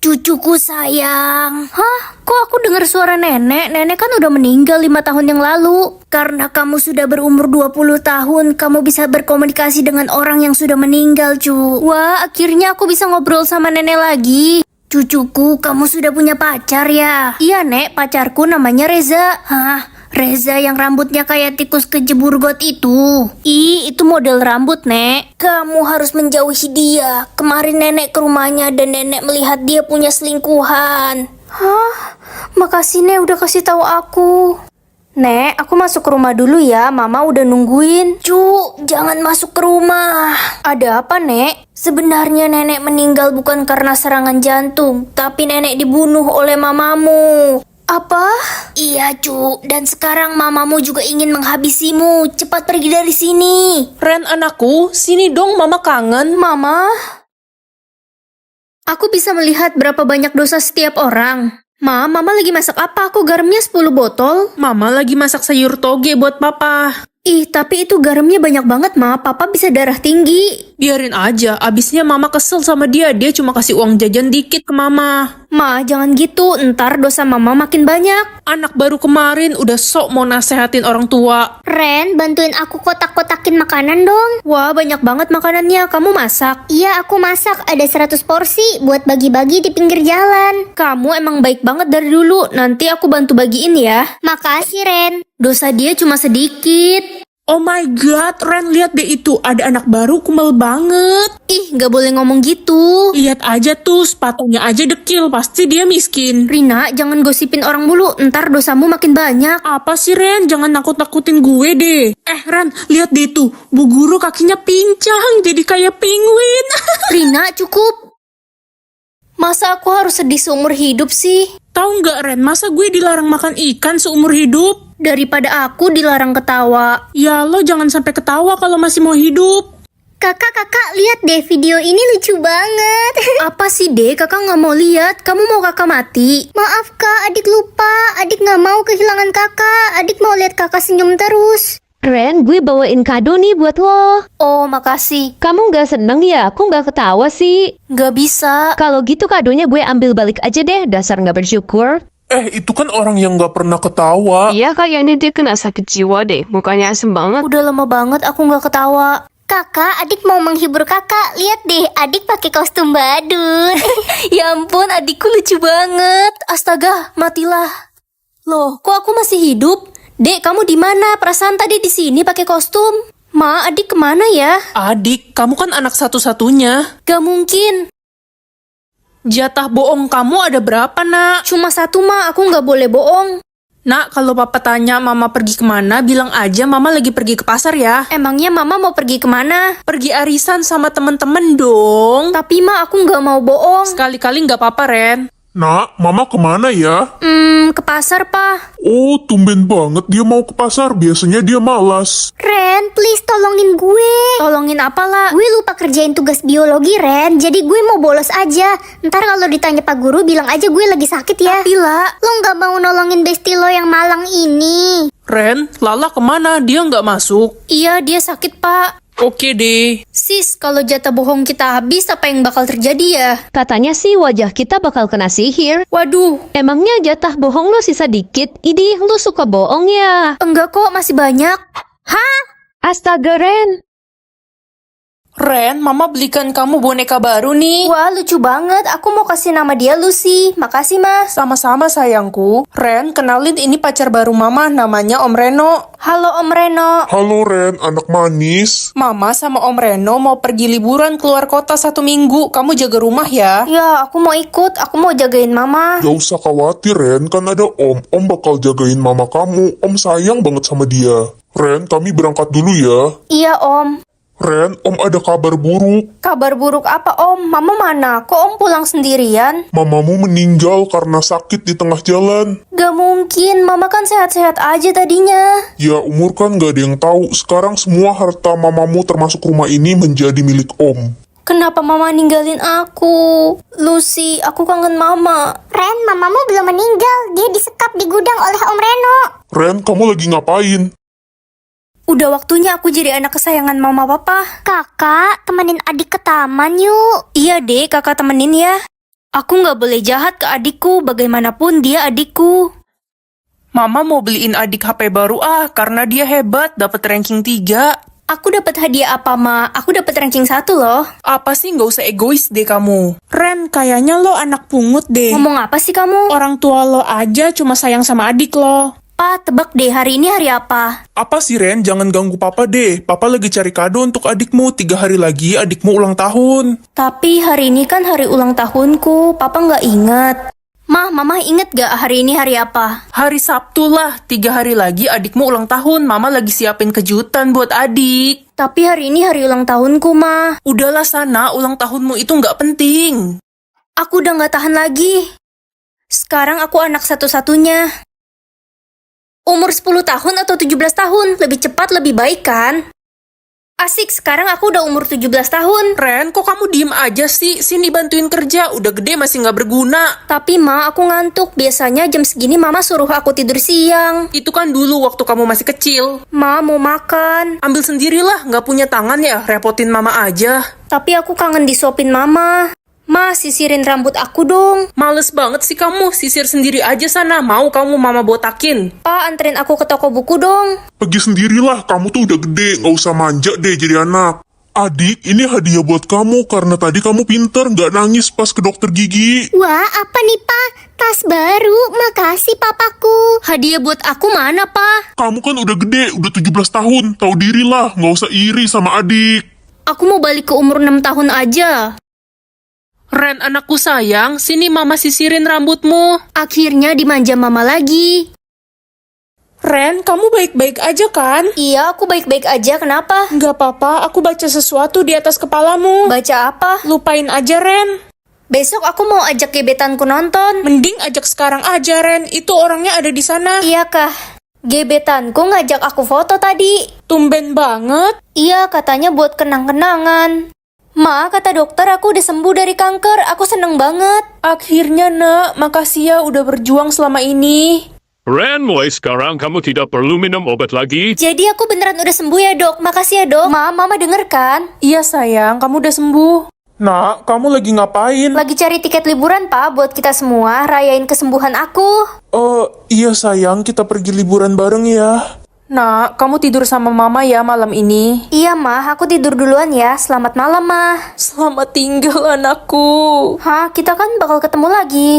Cucuku sayang. Hah? Kok aku dengar suara nenek? Nenek kan udah meninggal 5 tahun yang lalu. Karena kamu sudah berumur 20 tahun, kamu bisa berkomunikasi dengan orang yang sudah meninggal, cu. Wah, akhirnya aku bisa ngobrol sama nenek lagi. Cucuku, kamu sudah punya pacar ya? Iya, Nek, pacarku namanya Reza. Hah? Reza yang rambutnya kayak tikus kejebur got itu. Ih, itu model rambut, Nek. Kamu harus menjauhi dia. Kemarin nenek ke rumahnya dan nenek melihat dia punya selingkuhan. Hah? Makasih, Nek, udah kasih tahu aku. Nek, aku masuk ke rumah dulu ya. Mama udah nungguin. Jangan masuk ke rumah. Ada apa, Nek? Sebenarnya nenek meninggal bukan karena serangan jantung, tapi nenek dibunuh oleh mamamu. Apa? Iya, Cu. Dan sekarang mamamu juga ingin menghabisimu. Cepat pergi dari sini. Ren anakku, sini dong mama kangen. Mama? Aku bisa melihat berapa banyak dosa setiap orang. Mama lagi masak apa? Aku garamnya 10 botol. Mama lagi masak sayur toge buat papa. Ih, tapi itu garamnya banyak banget, Ma. Papa bisa darah tinggi. Biarin aja, abisnya mama kesel sama dia. Dia cuma kasih uang jajan dikit ke mama. Ma, jangan gitu. Ntar dosa mama makin banyak. Anak baru kemarin udah sok mau nasehatin orang tua. Ren, bantuin aku kotak-kotakin makanan dong. Wah, banyak banget makanannya. Kamu masak? Iya, aku masak. Ada 100 porsi buat bagi-bagi di pinggir jalan. Kamu emang baik banget dari dulu. Nanti aku bantu bagiin ya. Makasih, Ren. Dosa dia cuma sedikit. Oh my god, Ren lihat deh itu. Ada anak baru kumal banget. Ih, gak boleh ngomong gitu. Lihat aja tuh, sepatunya aja dekil. Pasti dia miskin. Rina, jangan gosipin orang mulu. Ntar dosamu makin banyak. Apa sih Ren? Jangan nakut-nakutin gue deh. Ren, lihat deh tuh. Bu guru kakinya pincang. Jadi kayak penguin. Rina, cukup. Masa aku harus sedih seumur hidup sih? Tahu nggak Ren, masa gue dilarang makan ikan seumur hidup? Daripada aku dilarang ketawa. Ya lo jangan sampai ketawa kalau masih mau hidup. Kakak, lihat deh video ini lucu banget. Apa sih, Dek? Kakak nggak mau lihat. Kamu mau kakak mati? Maaf, Kak. Adik lupa. Adik nggak mau kehilangan kakak. Adik mau lihat kakak senyum terus. Ren, gue bawain kado nih buat lo. Oh, makasih. Kamu gak seneng ya? Aku gak ketawa sih. Nggak bisa. Kalau gitu kadonya gue ambil balik aja deh, dasar gak bersyukur. Itu kan orang yang gak pernah ketawa. Iya, kayaknya dia kena sakit jiwa deh. Mukanya asem banget. Udah lama banget aku nggak ketawa. Kakak, adik mau menghibur kakak. Lihat deh, adik pakai kostum badut. Ya ampun, adikku lucu banget. Astaga, matilah. Loh, kok aku masih hidup? Dek, kamu di mana? Perasaan tadi di sini pakai kostum. Ma, adik kemana ya? Adik, kamu kan anak satu-satunya. Gak mungkin. Jatah bohong kamu ada berapa, nak? Cuma satu, Ma. Aku nggak boleh bohong. Nak, kalau papa tanya mama pergi kemana, bilang aja mama lagi pergi ke pasar ya. Emangnya Mama mau pergi kemana? Pergi arisan sama temen-temen dong. Tapi, Ma, aku nggak mau bohong. Sekali-kali nggak apa-apa, Ren. Nak, mama kemana ya? Ke pasar, Pa. Oh, tumben banget dia mau ke pasar. Biasanya dia malas. Ren, please tolongin gue. Tolongin apa, lah? Gue lupa kerjain tugas biologi, Ren. Jadi gue mau bolos aja. Ntar kalau ditanya Pak Guru, bilang aja gue lagi sakit ya. Tapi, lah. Lo nggak mau nolongin besti lo yang malang ini. Ren, Lala kemana? Dia nggak masuk. Iya, dia sakit, Pak. Oke deh. Sis, kalau jatah bohong kita habis, apa yang bakal terjadi ya? Katanya sih wajah kita bakal kena sihir. Waduh, Emangnya jatah bohong lo sisa dikit? Idih, lo suka bohong ya? enggak kok, masih banyak. Hah? Astaga, Ren. Ren, mama belikan kamu boneka baru nih. Wah, lucu banget. Aku mau kasih nama dia Lucy. Makasih, Mas. Sama-sama sayangku. Ren, kenalin ini pacar baru mama, namanya Om Reno. Halo, Om Reno. Halo Ren, anak manis. Mama sama Om Reno mau pergi liburan keluar kota 1 minggu. Kamu jaga rumah ya. Ya, aku mau ikut. Aku mau jagain Mama. Gak usah khawatir Ren, kan ada Om. Om bakal jagain mama kamu. Om sayang banget sama dia. Ren, kami berangkat dulu ya. Iya, Om. Ren, Om ada kabar buruk. Kabar buruk apa, Om? Mama mana? Kok Om pulang sendirian? Mamamu meninggal karena sakit di tengah jalan. Gak mungkin. Mama kan sehat-sehat aja tadinya. Ya, umur kan gak ada yang tahu. Sekarang semua harta mamamu termasuk rumah ini menjadi milik Om. Kenapa Mama ninggalin aku? Lucy, aku kangen Mama. Ren, mamamu belum meninggal. Dia disekap di gudang oleh Om Reno. Ren, kamu lagi ngapain? Udah waktunya aku jadi anak kesayangan Mama Papa. Kakak, temenin adik ke taman yuk. Iya, Dek. Kakak temenin ya. Aku nggak boleh jahat ke adikku, bagaimanapun dia adikku. Mama mau beliin adik HP baru karena dia hebat, dapat ranking 3. Aku dapat hadiah apa, Ma? Aku dapat ranking 1 loh. Apa sih, nggak usah egois deh kamu. Ren, kayaknya lo anak pungut deh. Ngomong apa sih kamu? Orang tua lo aja cuma sayang sama adik lo. Pa, tebak deh hari ini hari apa? Apa sih Ren, jangan ganggu papa deh. Papa lagi cari kado untuk adikmu. 3 hari lagi adikmu ulang tahun. Tapi hari ini kan hari ulang tahunku, Papa nggak ingat. Ma, Mama inget gak hari ini hari apa? Hari Sabtu lah, 3 hari lagi adikmu ulang tahun. Mama lagi siapin kejutan buat adik. Tapi hari ini hari ulang tahunku, Ma. Udahlah sana, ulang tahunmu itu nggak penting. Aku udah nggak tahan lagi. Sekarang aku anak satu-satunya. Umur 10 tahun atau 17 tahun, lebih cepat lebih baik kan? Asik, sekarang aku udah umur 17 tahun. Ren, kok kamu diem aja sih? Sini bantuin kerja, udah gede masih nggak berguna. Tapi Ma, aku ngantuk. Biasanya jam segini Mama suruh aku tidur siang. Itu kan dulu waktu kamu masih kecil. Ma, mau makan. Ambil sendirilah, nggak punya tangan ya, repotin mama aja. Tapi aku kangen disuapin Mama. Ma, sisirin rambut aku dong. Males banget sih kamu, sisir sendiri aja sana. Mau kamu mama botakin? Pa, anterin aku ke toko buku dong. Pergi sendirilah, kamu tuh udah gede. Nggak usah manja deh jadi anak. Adik, ini hadiah buat kamu karena tadi kamu pinter nggak nangis pas ke dokter gigi. Wah, apa nih, Pa? Tas baru. Makasih, papaku. Hadiah buat aku mana, Pa? Kamu kan udah gede, udah 17 tahun. Tahu diri lah, nggak usah iri sama adik. Aku mau balik ke umur 6 tahun aja. Ren, anakku sayang, sini mama sisirin rambutmu. Akhirnya dimanja Mama lagi. Ren, kamu baik-baik aja kan? Iya, aku baik-baik aja. Kenapa? Nggak apa-apa, aku baca sesuatu di atas kepalamu. Baca apa? Lupain aja, Ren. Besok aku mau ajak gebetanku nonton. Mending ajak sekarang aja, Ren. Itu orangnya ada di sana. Iya kah? Gebetanku ngajak aku foto tadi. Tumben banget. Iya, katanya buat kenang-kenangan. Ma, kata dokter aku udah sembuh dari kanker. Aku seneng banget. Akhirnya, Nak. Makasih ya udah berjuang selama ini. Ren, mulai sekarang kamu tidak perlu minum obat lagi. Jadi aku beneran udah sembuh ya, Dok. Makasih ya, Dok. Ma, Mama denger kan? Iya, sayang. Kamu udah sembuh. Nak, kamu lagi ngapain? Lagi cari tiket liburan, Pak, buat kita semua rayain kesembuhan aku. Oh, iya sayang, kita pergi liburan bareng ya. Nak, kamu tidur sama mama ya malam ini. Iya, Ma. Aku tidur duluan ya. Selamat malam, Ma. Selamat tinggal, anakku. Hah, kita kan bakal ketemu lagi.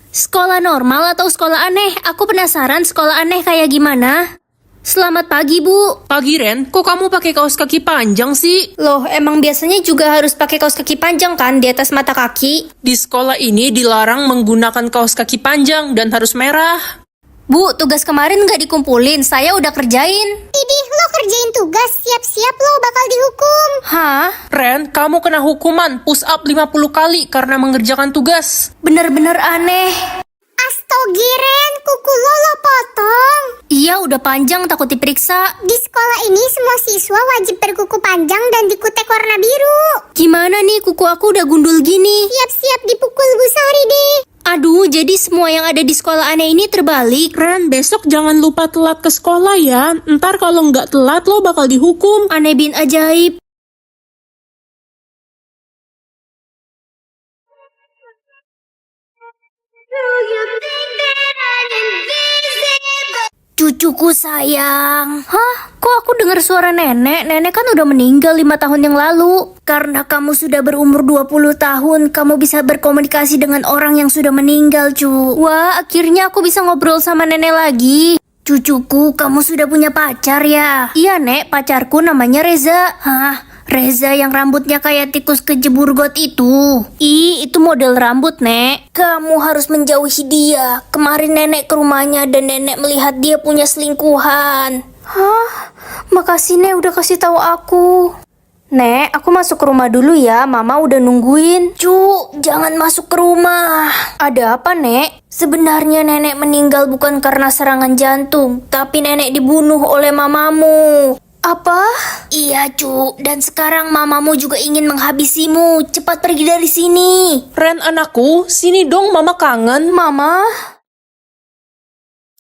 Sekolah normal atau sekolah aneh? Aku penasaran sekolah aneh kayak gimana. Selamat pagi, Bu. Pagi, Ren. Kok kamu pakai kaos kaki panjang sih? Loh, emang biasanya juga harus pakai kaos kaki panjang kan di atas mata kaki? Di sekolah ini dilarang menggunakan kaos kaki panjang dan harus merah. Bu, tugas kemarin nggak dikumpulin. Saya udah kerjain. Idih, lo kerjain tugas. Siap-siap lo bakal dihukum. Hah? Ren, kamu kena hukuman push up 50 kali karena mengerjakan tugas. Bener-bener aneh. Astogiren, kuku lo potong. Iya, udah panjang takut diperiksa. Di sekolah ini semua siswa wajib berkuku panjang dan dikutek warna biru. Gimana nih, kuku aku udah gundul gini. Siap-siap dipukul Bu Sari deh. Aduh, jadi semua yang ada di sekolah aneh ini terbalik. Ren, besok jangan lupa telat ke sekolah ya. Ntar kalau nggak telat lo bakal dihukum. Aneh bin ajaib. Cucuku sayang. Hah? Kok aku dengar suara nenek? Nenek kan udah meninggal 5 tahun yang lalu. Karena kamu sudah berumur 20 tahun, kamu bisa berkomunikasi dengan orang yang sudah meninggal, cu. Wah, akhirnya aku bisa ngobrol sama nenek lagi. Cucuku, kamu sudah punya pacar ya? Iya, Nek. Pacarku namanya Reza. Hah? Reza yang rambutnya kayak tikus kejebur got itu. Itu model rambut, Nek. Kamu harus menjauhi dia. Kemarin nenek ke rumahnya dan nenek melihat dia punya selingkuhan. Hah? Makasih, Nek, udah kasih tahu aku. Nek, aku masuk ke rumah dulu ya. Mama udah nungguin. Jangan masuk ke rumah. Ada apa, Nek? Sebenarnya nenek meninggal bukan karena serangan jantung, tapi nenek dibunuh oleh mamamu. Apa? Iya, Cu. Dan sekarang mamamu juga ingin menghabisimu. Cepat pergi dari sini. Ren, anakku, sini dong, mama kangen. Mama?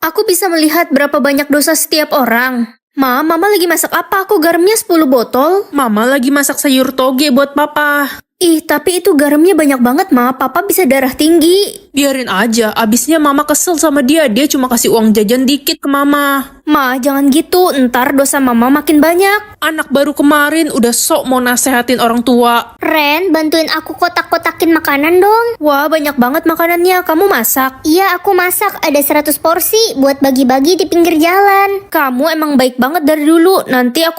Aku bisa melihat berapa banyak dosa setiap orang. Mama lagi masak apa? Aku garamnya 10 botol. Mama lagi masak sayur toge buat papa. Ih, tapi itu garamnya banyak banget, Ma. Papa bisa darah tinggi. Biarin aja, abisnya mama kesel sama dia. Dia cuma kasih uang jajan dikit ke mama. Ma, jangan gitu. Ntar dosa mama makin banyak. Anak baru kemarin udah sok mau nasehatin orang tua. Ren, bantuin aku kotak-kotakin makanan dong. Wah, banyak banget makanannya. Kamu masak. Iya, aku masak. Ada 100 porsi buat bagi-bagi di pinggir jalan. Kamu emang baik banget dari dulu. Nanti aku